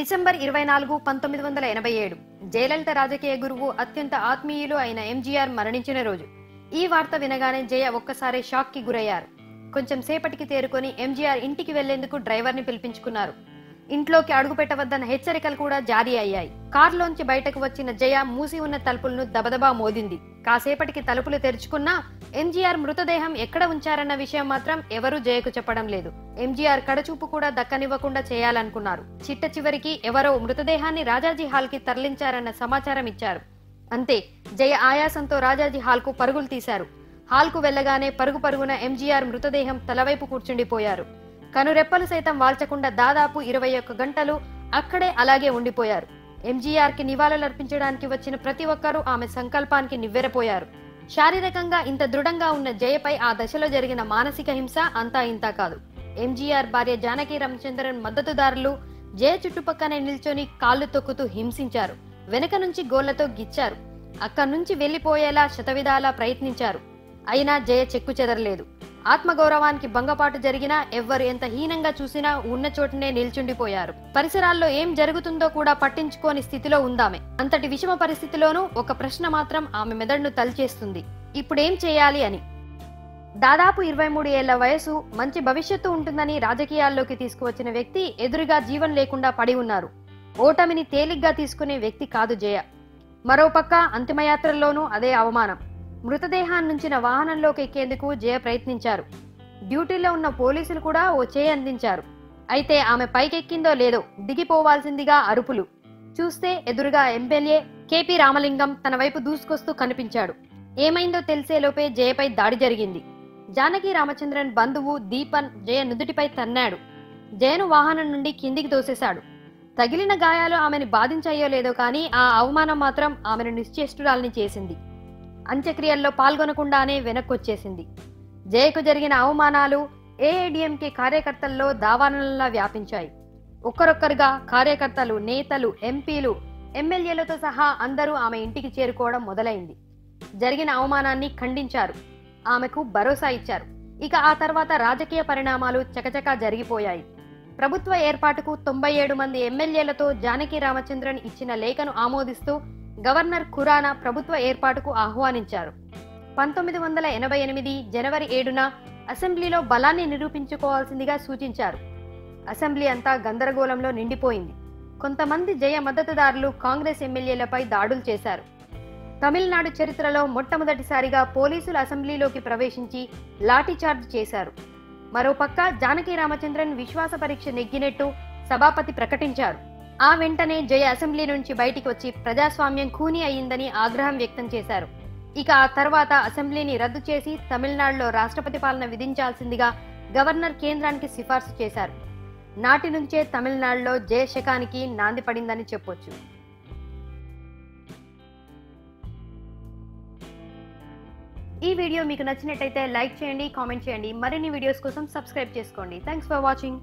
December 24, 1987 Jayalalithaa రాజకీయ గురువు అత్యంత ఆత్మీయులు అయిన ఎంజీఆర్ మరణించిన రోజు. ఈ వార్త వినగానే జయ ఒక్కసారి షాక్ కి గురయ్యారు. కొంచెం సేపటికి తేరుకొని ఎంజీఆర్ ఇంటికి వెళ్లేందుకు డ్రైవర్ ని పిలిపించుకున్నారు. ఇంట్లోకి అడుగుపెట్టవద్దన్న హెచ్చరికలు కూడా జారీ అయ్యాయి. కారులోంచి బయటకు వచ్చిన జయ మూసి ఉన్న తలుపులను దబదబా మోదింది. కాసేపటికి తలుపులు తెరుచుకున్నా ఎంజీఆర్ మృతదేహం ఎక్కడ ఉంచారన్న విషయం మాత్రం ఎవరూ జయకు చెప్పడం లేదు. ఎంజీఆర్ కడచూపు కూడా దక్కనివ్వకుండా చేయాలనుకున్నారు. చిట్ట చివరికి ఎవరో మృతదేహాన్ని రాజాజీ హాల్ కి తరలించారన్న సమాచారం ఇచ్చారు. అంతే, జయ ఆయాసంతో రాజాజీ హాల్ కు పరుగులు తీశారు. హాల్ కు వెళ్లగానే పరుగు పరుగున ఎంజీఆర్ మృతదేహం తలవైపు కూర్చుండిపోయారు. కనురెప్పలు సైతం వాల్చకుండా దాదాపు 21 గంటలు అక్కడే అలాగే ఉండిపోయారు. ఎంజీఆర్ కి నివాళులర్పించడానికి వచ్చిన ప్రతి ఒక్కరూ ఆమె సంకల్పానికి నివ్వెరపోయారు. శారీరకంగా ఇంత దృఢంగా ఉన్న జయపై ఆ దశలో జరిగిన మానసిక హింస అంతా ఇంతా కాదు. ఎంజీఆర్ భార్య జానకి రామచంద్రన్ మద్దతుదారులు జయ చుట్టుపక్కనే నిల్చొని కాళ్లు తొక్కుతూ హింసించారు. వెనక నుంచి గోళ్లతో గిచ్చారు. అక్కడి నుంచి వెళ్లిపోయేలా శతవిధాలా ప్రయత్నించారు. అయినా జయ చెక్కు చెదరలేదు. ఆత్మగౌరవానికి భంగపాటు జరిగినా ఎవ్వరు ఎంత హీనంగా చూసినా ఉన్న చోటనే నిల్చుండిపోయారు. పరిసరాల్లో ఏం జరుగుతుందో కూడా పట్టించుకోని స్థితిలో ఉందామె. అంతటి విషమ పరిస్థితిలోనూ ఒక ప్రశ్న మాత్రం ఆమె మెదడును తలిచేస్తుంది: ఇప్పుడేం చేయాలి అని. దాదాపు 23 ఏళ్ల వయసు, మంచి భవిష్యత్తు ఉంటుందని రాజకీయాల్లోకి తీసుకువచ్చిన వ్యక్తి ఎదురుగా జీవం లేకుండా పడి ఉన్నారు. ఓటమిని తేలిగ్గా తీసుకునే వ్యక్తి కాదు జయ. మరోపక్క అంతిమయాత్రల్లోనూ అదే అవమానం. మృతదేహాన్నుంచిన వాహనంలోకి ఎక్కేందుకు జయ ప్రయత్నించారు. డ్యూటీలో ఉన్న పోలీసులు కూడా ఓ చేయి అందించారు. అయితే ఆమె పైకెక్కిందో లేదో దిగిపోవాల్సిందిగా అరుపులు. చూస్తే ఎదురుగా ఎమ్మెల్యే కేపీ రామలింగం తన వైపు దూసుకొస్తూ కనిపించాడు. ఏమైందో తెలిసేలోపే జయపై దాడి జరిగింది. జానకి రామచంద్రన్ బంధువు దీపన్ జయ నుదుటిపై తన్నాడు. జయను వాహనం నుండి కిందికి తోసేశాడు. తగిలిన గాయాలు ఆమెను బాధించాయో లేదో కానీ ఆ అవమానం మాత్రం ఆమెను నిశ్చేష్టురాల్ని చేసింది. అంత్యక్రియల్లో పాల్గొనకుండానే వెనక్కొచ్చేసింది. జయకు జరిగిన అవమానాలు ఏఐడిఎంకే కార్యకర్తల్లో దావానలా వ్యాపించాయి. ఒక్కరొక్కరుగా కార్యకర్తలు, నేతలు, ఎంపీలు, ఎమ్మెల్యేలతో సహా అందరూ ఆమె ఇంటికి చేరుకోవడం మొదలైంది. జరిగిన అవమానాన్ని ఖండించారు. ఆమెకు భరోసా ఇచ్చారు. ఇక ఆ తర్వాత రాజకీయ పరిణామాలు చకచకా జరిగిపోయాయి. ప్రభుత్వ ఏర్పాటుకు 97 మంది ఎమ్మెల్యేలతో జానకి రామచంద్రన్ ఇచ్చిన లేఖను ఆమోదిస్తూ గవర్నర్ ఖురానా ప్రభుత్వ ఏర్పాటుకు ఆహ్వానించారు. 1988 జనవరి 7న అసెంబ్లీలో బలాన్ని నిరూపించుకోవాల్సిందిగా సూచించారు. అసెంబ్లీ అంతా గందరగోళంలో నిండిపోయింది. కొంతమంది జయ మద్దతుదారులు కాంగ్రెస్ ఎమ్మెల్యేలపై దాడులు చేశారు. తమిళనాడు చరిత్రలో మొట్టమొదటిసారిగా పోలీసులు అసెంబ్లీలోకి ప్రవేశించి లాఠీచార్జ్ చేశారు. మరోపక్క జానకి రామచంద్రన్ విశ్వాస పరీక్ష నెగ్గినట్టు సభాపతి ప్రకటించారు. ఆ వెంటనే జయ అసెంబ్లీ నుంచి బయటికి వచ్చి ప్రజాస్వామ్యం ఖూనీ అయ్యిందని ఆగ్రహం వ్యక్తం చేశారు. ఇక ఆ తర్వాత అసెంబ్లీని రద్దు చేసి తమిళనాడులో రాష్ట్రపతి పాలన విధించాల్సిందిగా గవర్నర్ కేంద్రానికి సిఫార్సు చేశారు. నాటి నుంచే తమిళనాడులో జయ శకానికి నాంది పడిందని చెప్పొచ్చు. ఈ వీడియో మీకు నచ్చినట్టయితే లైక్ చేయండి, కామెంట్ చేయండి. మరిన్ని వీడియోస్ కోసం సబ్స్క్రైబ్ చేసుకోండి. Thanks for watching.